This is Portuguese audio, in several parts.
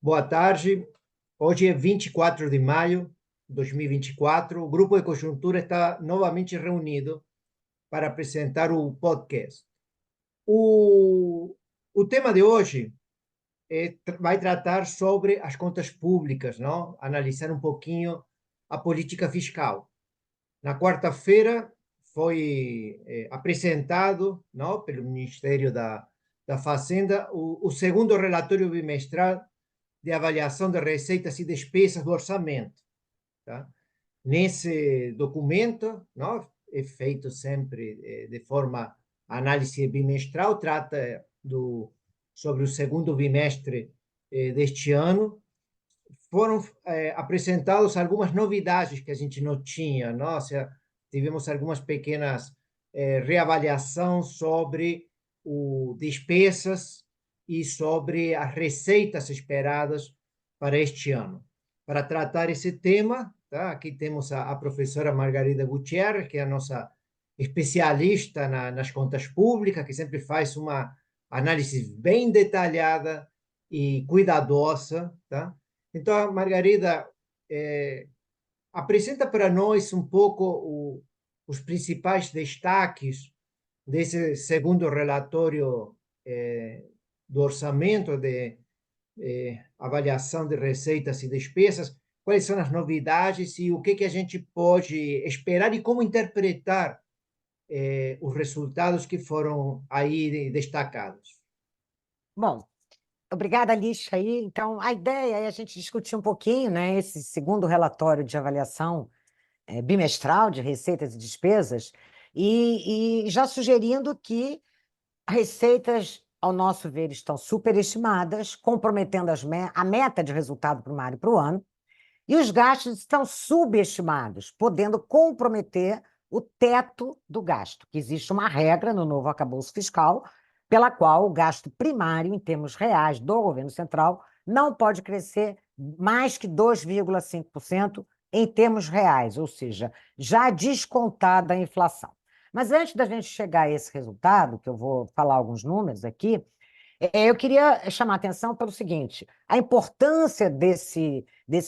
Boa tarde. Hoje é 24 de maio de 2024. O Grupo de Conjuntura está novamente reunido para apresentar o podcast. O tema de hoje vai tratar sobre as contas públicas, não? Analisar um pouquinho a política fiscal. Na quarta-feira foi apresentado, não, pelo Ministério da Fazenda o segundo relatório bimestral de avaliação de receitas e despesas do orçamento. Tá? Nesse documento, não, é feito sempre de forma análise bimestral, trata sobre o segundo bimestre deste ano. Foram apresentadas algumas novidades que a gente não tinha. Nossa, tivemos algumas pequenas reavaliações sobre o despesas e sobre as receitas esperadas para este ano. Para tratar esse tema, tá? Aqui temos a professora Margarida Gutierrez, que é a nossa especialista nas contas públicas, que sempre faz uma análise bem detalhada e cuidadosa, tá? Então, Margarida, apresenta para nós um pouco os principais destaques desse segundo relatório do orçamento de avaliação de receitas e despesas, quais são as novidades e o que a gente pode esperar e como interpretar os resultados que foram aí destacados. Bom, obrigada, Lixa. Aí, então, a ideia é a gente discutir um pouquinho, né, esse segundo relatório de avaliação bimestral de receitas e despesas, e já sugerindo que receitas, ao nosso ver, estão superestimadas, comprometendo a meta de resultado primário para o ano, e os gastos estão subestimados, podendo comprometer o teto do gasto, que existe uma regra no novo arcabouço fiscal, pela qual o gasto primário, em termos reais do governo central, não pode crescer mais que 2,5% em termos reais, ou seja, já descontada a inflação. Mas antes da gente chegar a esse resultado, que eu vou falar alguns números aqui, eu queria chamar a atenção pelo seguinte: a importância desse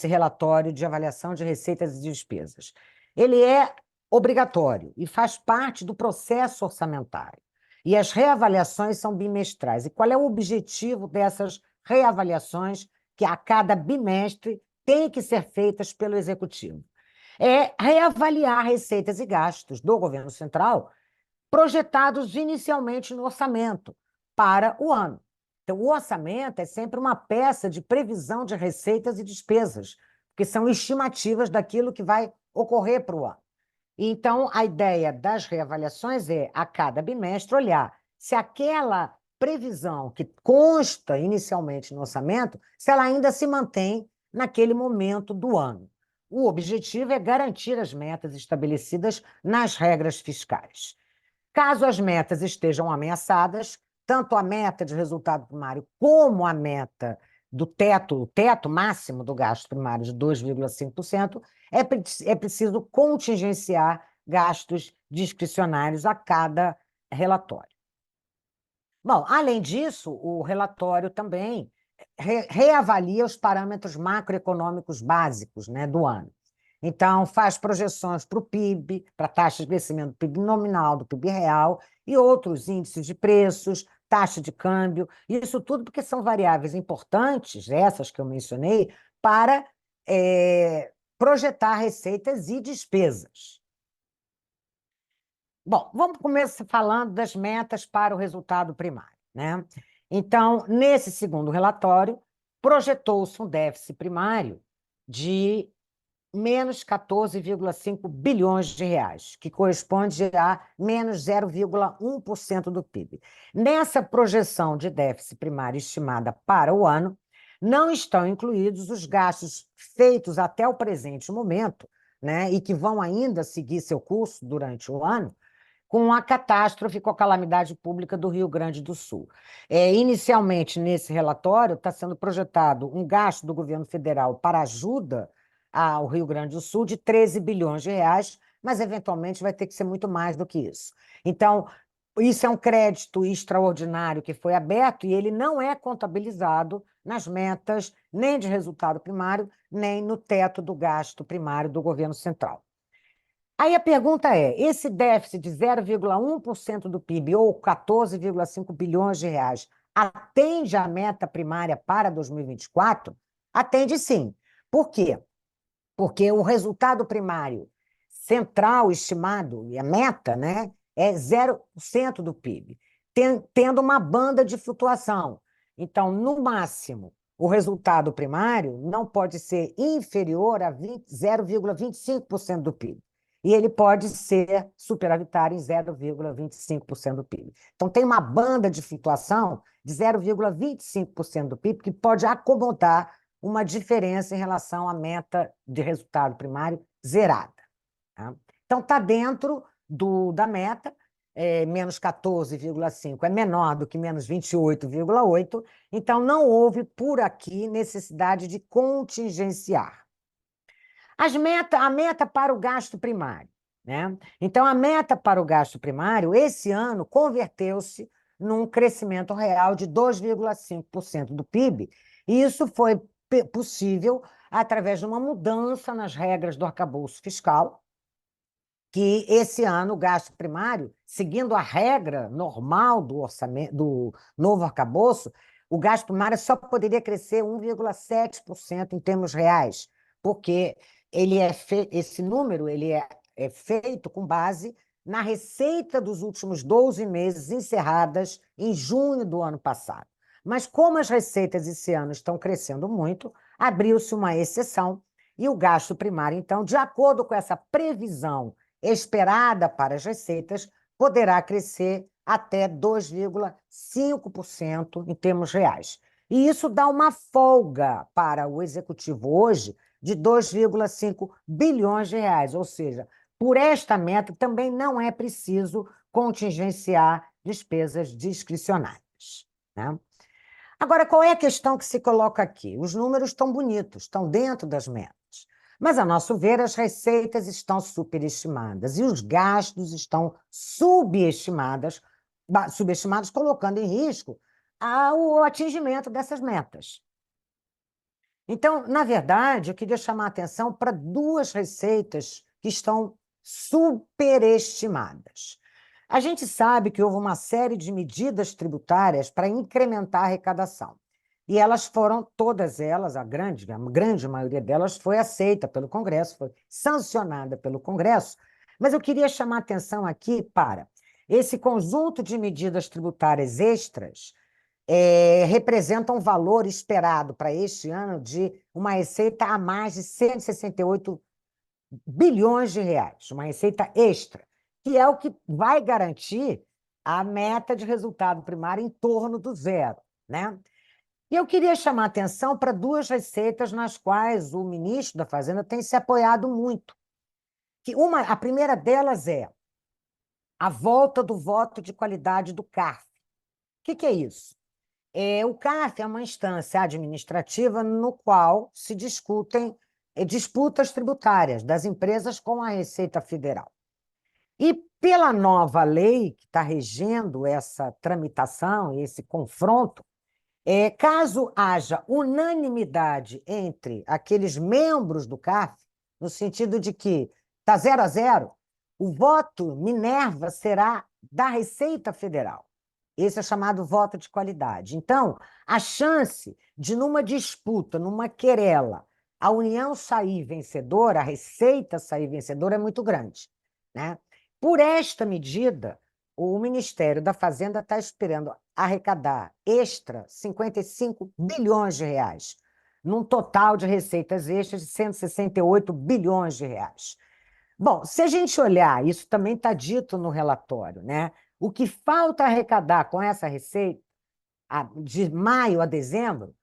relatório de avaliação de receitas e despesas. Ele é obrigatório e faz parte do processo orçamentário. E as reavaliações são bimestrais. E qual é o objetivo dessas reavaliações que a cada bimestre têm que ser feitas pelo Executivo? É reavaliar receitas e gastos do governo central projetados inicialmente no orçamento para o ano. Então, o orçamento é sempre uma peça de previsão de receitas e despesas, que são estimativas daquilo que vai ocorrer para o ano. Então, a ideia das reavaliações é, a cada bimestre, olhar se aquela previsão que consta inicialmente no orçamento, se ela ainda se mantém naquele momento do ano. O objetivo é garantir as metas estabelecidas nas regras fiscais. Caso as metas estejam ameaçadas, tanto a meta de resultado primário como a meta do teto, o teto máximo do gasto primário de 2,5%, é preciso contingenciar gastos discricionários a cada relatório. Bom, além disso, o relatório também reavalia os parâmetros macroeconômicos básicos, né, do ano. Então, faz projeções para o PIB, para a taxa de crescimento do PIB nominal, do PIB real, e outros índices de preços, taxa de câmbio, isso tudo porque são variáveis importantes, essas que eu mencionei, para projetar receitas e despesas. Bom, vamos começar falando das metas para o resultado primário, né? Então, nesse segundo relatório, projetou-se um déficit primário de menos 14,5 bilhões de reais, que corresponde a menos 0,1% do PIB. Nessa projeção de déficit primário estimada para o ano, não estão incluídos os gastos feitos até o presente momento, né, e que vão ainda seguir seu curso durante o ano, com a catástrofe, com a calamidade pública do Rio Grande do Sul. Inicialmente, nesse relatório, está sendo projetado um gasto do governo federal para ajuda ao Rio Grande do Sul de 13 bilhões de reais, mas, eventualmente, vai ter que ser muito mais do que isso. Então, isso é um crédito extraordinário que foi aberto e ele não é contabilizado nas metas, nem de resultado primário, nem no teto do gasto primário do governo central. Aí a pergunta é: esse déficit de 0,1% do PIB, ou 14,5 bilhões de reais, atende à meta primária para 2024? Atende sim. Por quê? Porque o resultado primário central estimado, e a meta, né, é 0% do PIB, tendo uma banda de flutuação. Então, no máximo, o resultado primário não pode ser inferior a 0,25% do PIB. E ele pode ser superavitário em 0,25% do PIB. Então, tem uma banda de flutuação de 0,25% do PIB que pode acomodar uma diferença em relação à meta de resultado primário zerada. Tá? Então, está dentro da meta, menos 14,5 é menor do que menos 28,8, então não houve por aqui necessidade de contingenciar. A meta para o gasto primário. Né? Então, a meta para o gasto primário, esse ano, converteu-se num crescimento real de 2,5% do PIB, e isso foi possível através de uma mudança nas regras do arcabouço fiscal, que esse ano o gasto primário, seguindo a regra normal do orçamento, do novo arcabouço, o gasto primário só poderia crescer 1,7% em termos reais, porque esse número é feito com base na receita dos últimos 12 meses encerradas em junho do ano passado. Mas como as receitas esse ano estão crescendo muito, abriu-se uma exceção e o gasto primário, então, de acordo com essa previsão esperada para as receitas, poderá crescer até 2,5% em termos reais. E isso dá uma folga para o executivo hoje de 2,5 bilhões de reais, ou seja, por esta meta também não é preciso contingenciar despesas discricionárias. Né? Agora, qual é a questão que se coloca aqui? Os números estão bonitos, estão dentro das metas. Mas, a nosso ver, as receitas estão superestimadas e os gastos estão subestimados, colocando em risco o atingimento dessas metas. Então, na verdade, eu queria chamar a atenção para duas receitas que estão superestimadas. A gente sabe que houve uma série de medidas tributárias para incrementar a arrecadação. E elas foram, todas elas, a grande maioria delas, foi aceita pelo Congresso, foi sancionada pelo Congresso. Mas eu queria chamar a atenção aqui para esse conjunto de medidas tributárias extras representa um valor esperado para este ano de uma receita a mais de 168 bilhões de reais, uma receita extra, que é o que vai garantir a meta de resultado primário em torno do zero. Né? E eu queria chamar a atenção para duas receitas nas quais o ministro da Fazenda tem se apoiado muito. A primeira delas é a volta do voto de qualidade do CARF. O que é isso? O CARF é uma instância administrativa no qual se discutem disputas tributárias das empresas com a Receita Federal. E pela nova lei que está regendo essa tramitação, esse confronto, caso haja unanimidade entre aqueles membros do CARF, no sentido de que está 0-0, o voto Minerva será da Receita Federal. Esse é chamado voto de qualidade. Então, a chance de, numa disputa, numa querela, a União sair vencedora, a Receita sair vencedora, é muito grande. Né? Por esta medida, o Ministério da Fazenda está esperando arrecadar extra 55 bilhões de reais, num total de receitas extras de 168 bilhões de reais. Bom, se a gente olhar, isso também está dito no relatório, né? O que falta arrecadar com essa receita, de maio a dezembro,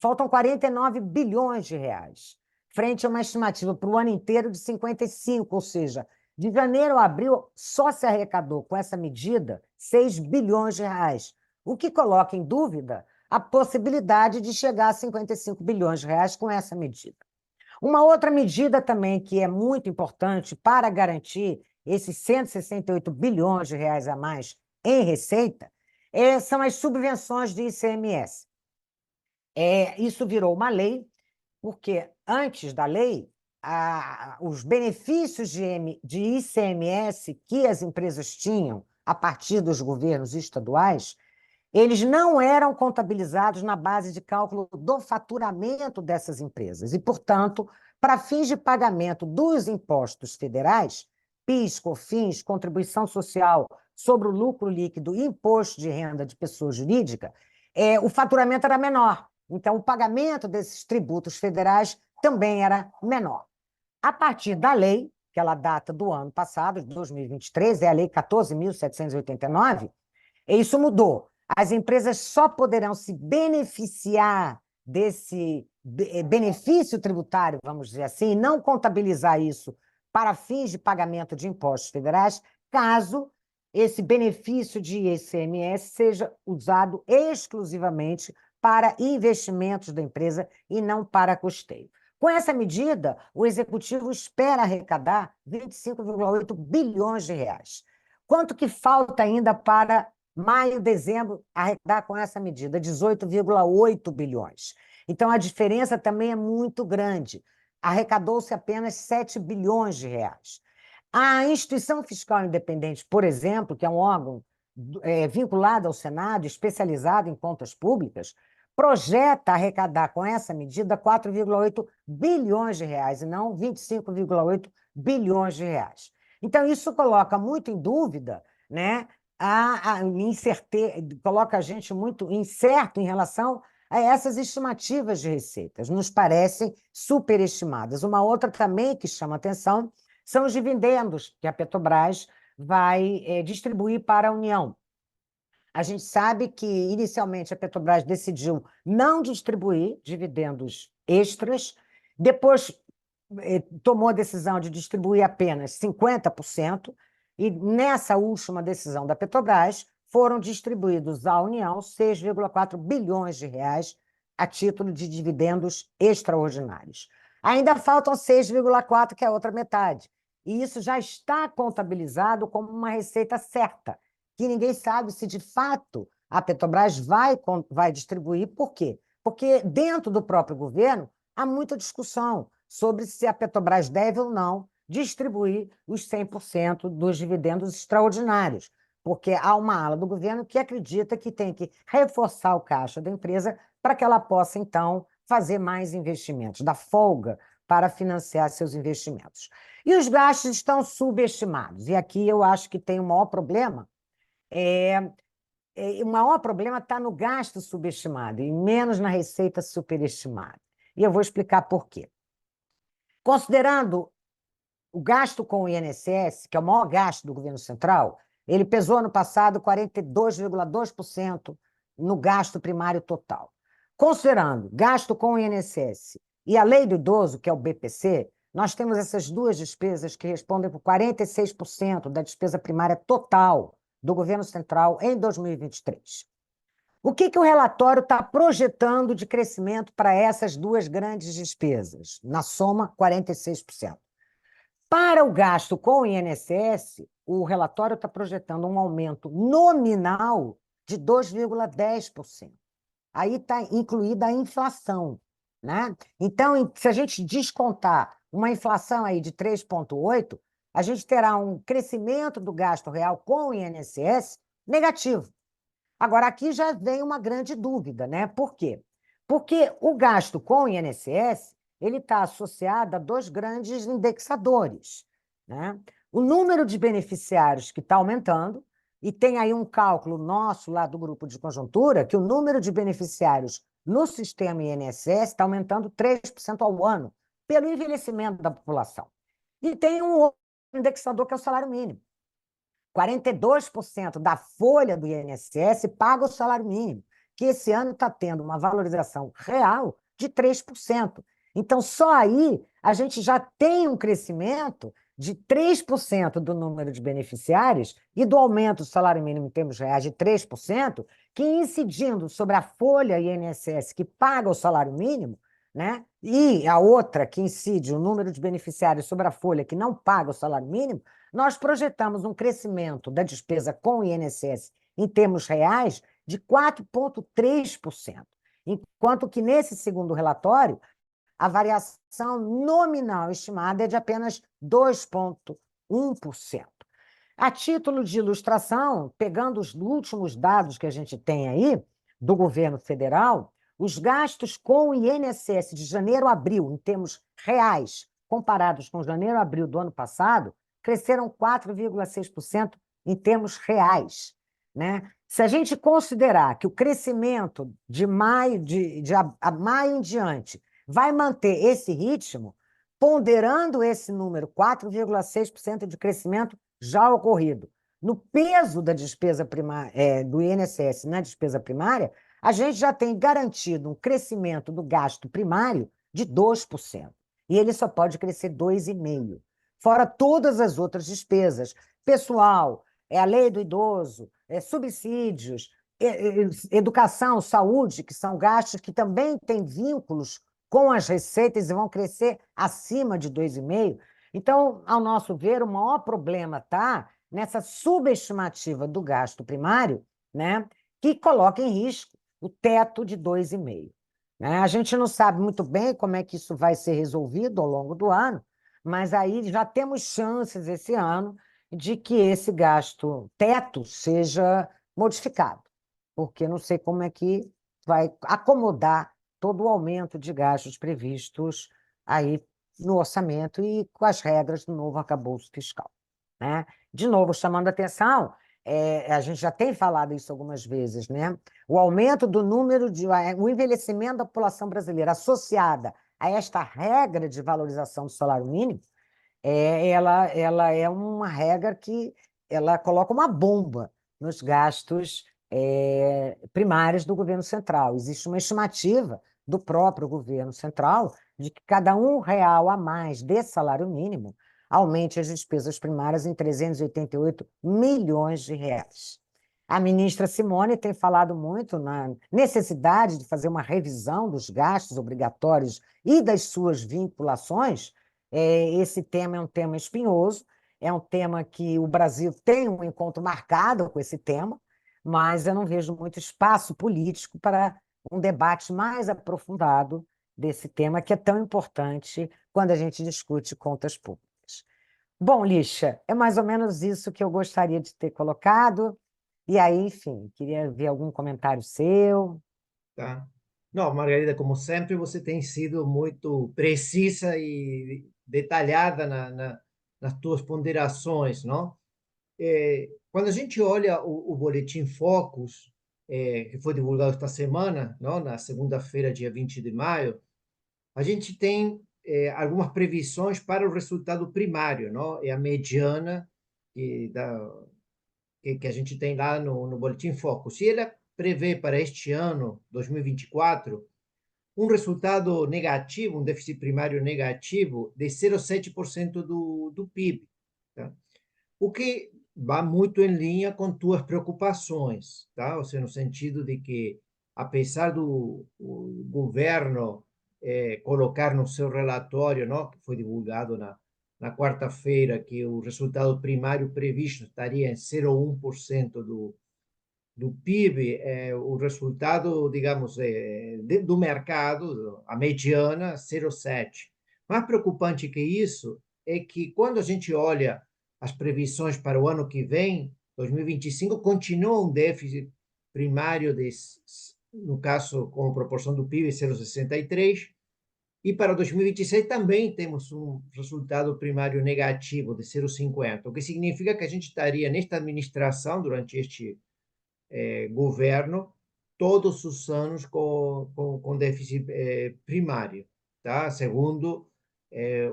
faltam 49 bilhões de reais, frente a uma estimativa para o ano inteiro de 55, ou seja, de janeiro a abril só se arrecadou com essa medida 6 bilhões de reais, o que coloca em dúvida a possibilidade de chegar a 55 bilhões de reais com essa medida. Uma outra medida também que é muito importante para garantir esses 168 bilhões de reais a mais em receita são as subvenções de ICMS. Isso virou uma lei, porque antes da lei, os benefícios de ICMS que as empresas tinham a partir dos governos estaduais, eles não eram contabilizados na base de cálculo do faturamento dessas empresas. E, portanto, para fins de pagamento dos impostos federais, PIS, COFINS, contribuição social sobre o lucro líquido e imposto de renda de pessoa jurídica, o faturamento era menor. Então, o pagamento desses tributos federais também era menor. A partir da lei, que ela data do ano passado, de 2023, é a Lei 14.789, isso mudou. As empresas só poderão se beneficiar desse benefício tributário, vamos dizer assim, e não contabilizar isso para fins de pagamento de impostos federais, caso esse benefício de ICMS seja usado exclusivamente para investimentos da empresa e não para custeio. Com essa medida, o Executivo espera arrecadar 25,8 bilhões de reais. Quanto que falta ainda para maio, dezembro, arrecadar com essa medida? 18,8 bilhões. Então, a diferença também é muito grande. Arrecadou-se apenas 7 bilhões de reais. A Instituição Fiscal Independente, por exemplo, que é um órgão vinculado ao Senado, especializado em contas públicas, projeta arrecadar com essa medida 4,8 bilhões de reais, e não 25,8 bilhões de reais. Então, isso coloca muito em dúvida, né, coloca a gente muito incerto em relação a essas estimativas de receitas, nos parecem superestimadas. Uma outra também que chama atenção são os dividendos que a Petrobras vai distribuir para a União. A gente sabe que, inicialmente, a Petrobras decidiu não distribuir dividendos extras, depois tomou a decisão de distribuir apenas 50%, e nessa última decisão da Petrobras foram distribuídos à União 6,4 bilhões de reais a título de dividendos extraordinários. Ainda faltam 6,4, que é a outra metade, e isso já está contabilizado como uma receita certa, que ninguém sabe se, de fato, a Petrobras vai distribuir. Por quê? Porque dentro do próprio governo há muita discussão sobre se a Petrobras deve ou não distribuir os 100% dos dividendos extraordinários, porque há uma ala do governo que acredita que tem que reforçar o caixa da empresa para que ela possa, então, fazer mais investimentos, dar folga para financiar seus investimentos. E os gastos estão subestimados. E aqui eu acho que tem o maior problema. O maior problema está no gasto subestimado e menos na receita superestimada. E eu vou explicar por quê. Considerando o gasto com o INSS, que é o maior gasto do governo central, ele pesou no passado 42,2% no gasto primário total. Considerando gasto com o INSS e a lei do idoso, que é o BPC, nós temos essas duas despesas que respondem por 46% da despesa primária total do governo central em 2023. O que o relatório está projetando de crescimento para essas duas grandes despesas? Na soma, 46%. Para o gasto com o INSS, o relatório está projetando um aumento nominal de 2,10%. Aí está incluída a inflação, né? Então, se a gente descontar uma inflação aí de 3,8%, a gente terá um crescimento do gasto real com o INSS negativo. Agora, aqui já vem uma grande dúvida, né? Por quê? Porque o gasto com o INSS ele está associado a dois grandes indexadores, né? O número de beneficiários que está aumentando, e tem aí um cálculo nosso lá do grupo de conjuntura, que o número de beneficiários no sistema INSS está aumentando 3% ao ano, pelo envelhecimento da população. E tem um outro indexador, que é o salário mínimo. 42% da folha do INSS paga o salário mínimo, que esse ano está tendo uma valorização real de 3%. Então, só aí a gente já tem um crescimento de 3% do número de beneficiários e do aumento do salário mínimo em termos reais de 3%, que incidindo sobre a folha INSS que paga o salário mínimo, né? E a outra que incide o número de beneficiários sobre a folha que não paga o salário mínimo, nós projetamos um crescimento da despesa com o INSS em termos reais de 4,3%. enquanto que nesse segundo relatório, a variação nominal estimada é de apenas 2,1%. A título de ilustração, pegando os últimos dados que a gente tem aí do governo federal, os gastos com o INSS de janeiro a abril, em termos reais, comparados com janeiro a abril do ano passado, cresceram 4,6% em termos reais, né? Se a gente considerar que o crescimento de maio, a maio em diante vai manter esse ritmo, ponderando esse número, 4,6% de crescimento já ocorrido, no peso da despesa primária, do INSS na despesa primária, a gente já tem garantido um crescimento do gasto primário de 2%. E ele só pode crescer 2,5%. Fora todas as outras despesas, pessoal, a lei do idoso, subsídios, educação, saúde, que são gastos que também têm vínculos com as receitas e vão crescer acima de 2,5%. Então, ao nosso ver, o maior problema está nessa subestimativa do gasto primário, né, que coloca em risco o teto de 2,5%. Né? A gente não sabe muito bem como é que isso vai ser resolvido ao longo do ano, mas aí já temos chances esse ano de que esse gasto teto seja modificado, porque não sei como é que vai acomodar todo o aumento de gastos previstos aí no orçamento e com as regras do novo arcabouço fiscal. Né? De novo, chamando a atenção, a gente já tem falado isso algumas vezes, né? O aumento do número o envelhecimento da população brasileira associada a esta regra de valorização do salário mínimo, ela é uma regra que ela coloca uma bomba nos gastos primários do governo central. Existe uma estimativa do próprio governo central de que cada R$ 1 a mais de salário mínimo aumente as despesas primárias em 388 milhões de reais. A ministra Simone tem falado muito na necessidade de fazer uma revisão dos gastos obrigatórios e das suas vinculações. Esse tema é um tema espinhoso, é um tema que o Brasil tem um encontro marcado com esse tema, mas eu não vejo muito espaço político para um debate mais aprofundado desse tema, que é tão importante quando a gente discute contas públicas. Bom, Lixa, é mais ou menos isso que eu gostaria de ter colocado. E aí, enfim, queria ver algum comentário seu. Tá? Não, Margarida, como sempre, você tem sido muito precisa e detalhada nas tuas ponderações, não? Quando a gente olha o Boletim Focus, que foi divulgado esta semana, não? Na segunda-feira, dia 20 de maio, a gente tem algumas previsões para o resultado primário, não? É a mediana que, que a gente tem lá no Boletim Focus. E ela prevê para este ano, 2024, um resultado negativo, um déficit primário negativo de 0,7% do PIB. Tá? O que vai muito em linha com tuas preocupações, tá? Ou seja, no sentido de que, apesar do o governo colocar no seu relatório, não, que foi divulgado na quarta-feira, que o resultado primário previsto estaria em 0,1% do PIB, o resultado, digamos, do mercado, a mediana, 0,7. Mais preocupante que isso é que, quando a gente olha as previsões para o ano que vem, 2025, continua um déficit primário, no caso, com proporção do PIB, 0,63, e para 2026 também temos um resultado primário negativo de 0,50, o que significa que a gente estaria nesta administração, durante este governo, todos os anos com déficit primário, tá? Segundo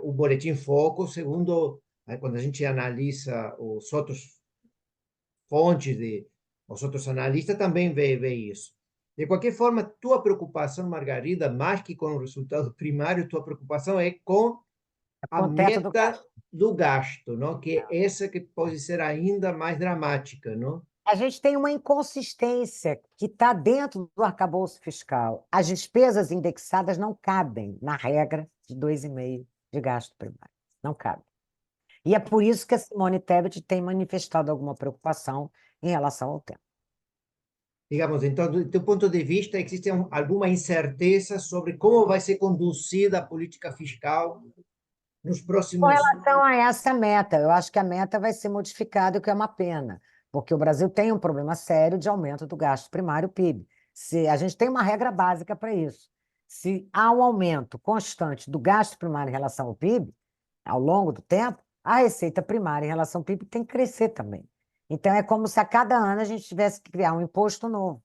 o Boletim Focus, segundo quando a gente analisa os outros fontes os outros analistas também vê isso. De qualquer forma, tua preocupação, Margarida, mais que com o resultado primário, tua preocupação é com a Com o teto do meta gasto. do gasto, não? Que é essa que pode ser ainda mais dramática, não? A gente tem uma inconsistência que está dentro do arcabouço fiscal. As despesas indexadas não cabem na regra de 2,5% de gasto primário. Não cabem. E é por isso que a Simone Tebet tem manifestado alguma preocupação em relação ao tema. digamos, então, do teu ponto de vista, existe alguma incerteza sobre como vai ser conduzida a política fiscal nos Com próximos... relação a essa meta, eu acho que a meta vai ser modificada, o que é uma pena, porque o Brasil tem um problema sério de aumento do gasto primário PIB. Se a gente tem uma regra básica para isso. Se há um aumento constante do gasto primário em relação ao PIB, ao longo do tempo, a receita primária em relação ao PIB tem que crescer também. Então, é como se a cada ano a gente tivesse que criar um imposto novo,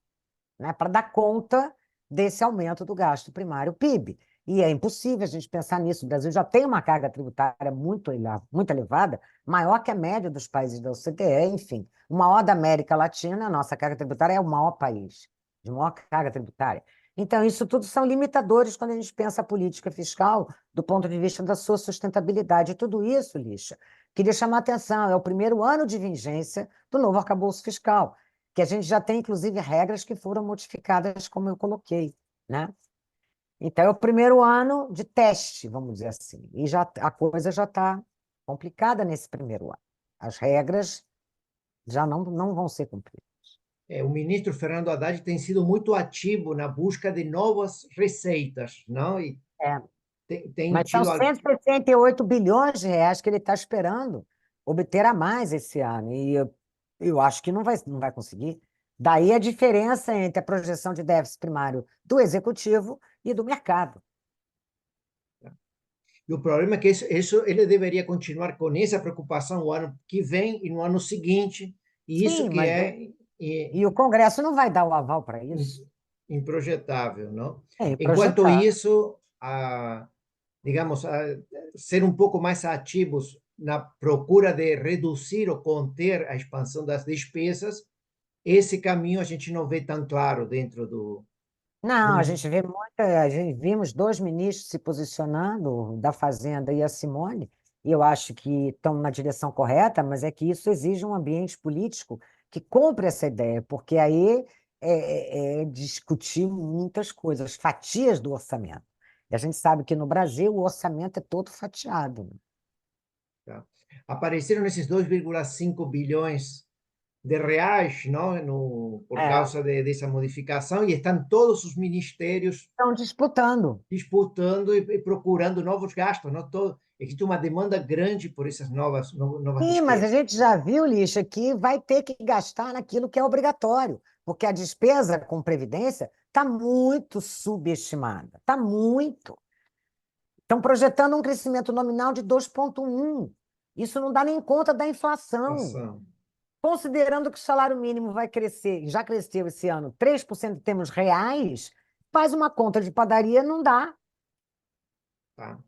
né, para dar conta desse aumento do gasto primário PIB. E é impossível a gente pensar nisso. O Brasil já tem uma carga tributária muito elevada, maior que a média dos países da OCDE, enfim. O maior da América Latina, a nossa carga tributária é o maior país, de maior carga tributária. Então, isso tudo são limitadores quando a gente pensa a política fiscal do ponto de vista da sua sustentabilidade. E tudo isso, Lixa, queria chamar a atenção, é o primeiro ano de vigência do novo arcabouço fiscal, que a gente já tem, inclusive, regras que foram modificadas, como eu coloquei, né? Então, é o primeiro ano de teste, vamos dizer assim, e já, a coisa já está complicada nesse primeiro ano. As regras já não vão ser cumpridas. O ministro Fernando Haddad tem sido muito ativo na busca de novas receitas, não? E É, tem mas são tido... 168 bilhões de reais que ele está esperando obter a mais esse ano, e eu acho que não vai conseguir. Daí a diferença entre a projeção de déficit primário do executivo e do mercado. E o problema é que isso ele deveria continuar com essa preocupação o ano que vem e no ano seguinte, e isso Sim, que mas é e o Congresso não vai dar o aval para isso. improjetável, não? É Enquanto improjetável. isso, digamos, ser um pouco mais ativos na procura de reduzir ou conter a expansão das despesas, esse caminho a gente não vê tão claro dentro Não, a do... gente vê muita, a gente vimos dois ministros se posicionando, da Fazenda e a Simone, e eu acho que estão na direção correta, mas é que isso exige um ambiente político que compre essa ideia, porque aí é discutir muitas coisas, fatias do orçamento. E a gente sabe que no Brasil o orçamento é todo fatiado, né? Tá? Apareceram esses 2,5 bilhões de reais, não? Por É, causa dessa modificação, e estão todos os ministérios estão disputando. disputando e procurando novos gastos. Não? Existe uma demanda grande por essas novas Sim, mas a despesas. gente já viu, Lixa, que vai ter que gastar naquilo que é obrigatório, porque a despesa com previdência está muito subestimada, está muito. Estão projetando um crescimento nominal de 2,1. Isso não dá nem conta da inflação. Inflação, Considerando que o salário mínimo vai crescer, já cresceu esse ano, 3% em termos reais, faz uma conta de padaria, não dá. tá?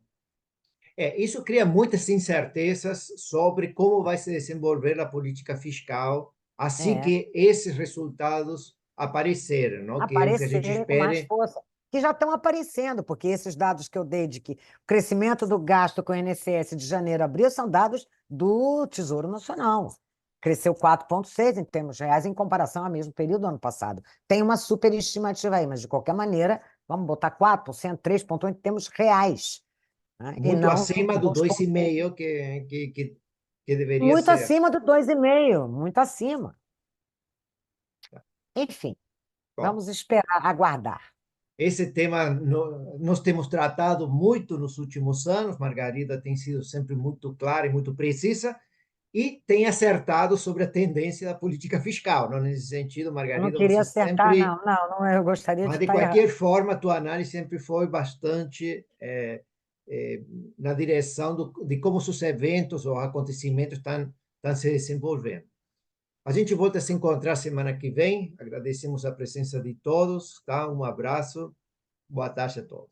Isso cria muitas incertezas sobre como vai se desenvolver a política fiscal assim É. que esses resultados aparecerem, não? Que é o que a gente Aparecerem com mais espere. força, que já estão aparecendo, porque esses dados que eu dei de que o crescimento do gasto com o INSS de janeiro a abril são dados do Tesouro Nacional. Cresceu 4,6 em termos reais em comparação ao mesmo período do ano passado. Tem uma superestimativa aí, mas de qualquer maneira, vamos botar 4%, 3,8 em termos reais, né? E Muito não acima do 2,8. 2,5 que deveria Muito ser. acima do 2,5, muito acima. Enfim, Bom, vamos esperar, aguardar. esse tema nós temos tratado muito nos últimos anos. Margarida tem sido sempre muito clara e muito precisa e tem acertado sobre a tendência da política fiscal. Não? Nesse sentido, Eu não Margarida, queria você acertar, sempre... não, eu gostaria de Mas, de estar errado. qualquer forma, a tua análise sempre foi bastante na direção de como os eventos ou acontecimentos estão se desenvolvendo. A gente volta a se encontrar semana que vem. Agradecemos a presença de todos, tá? Um abraço. Boa tarde a todos.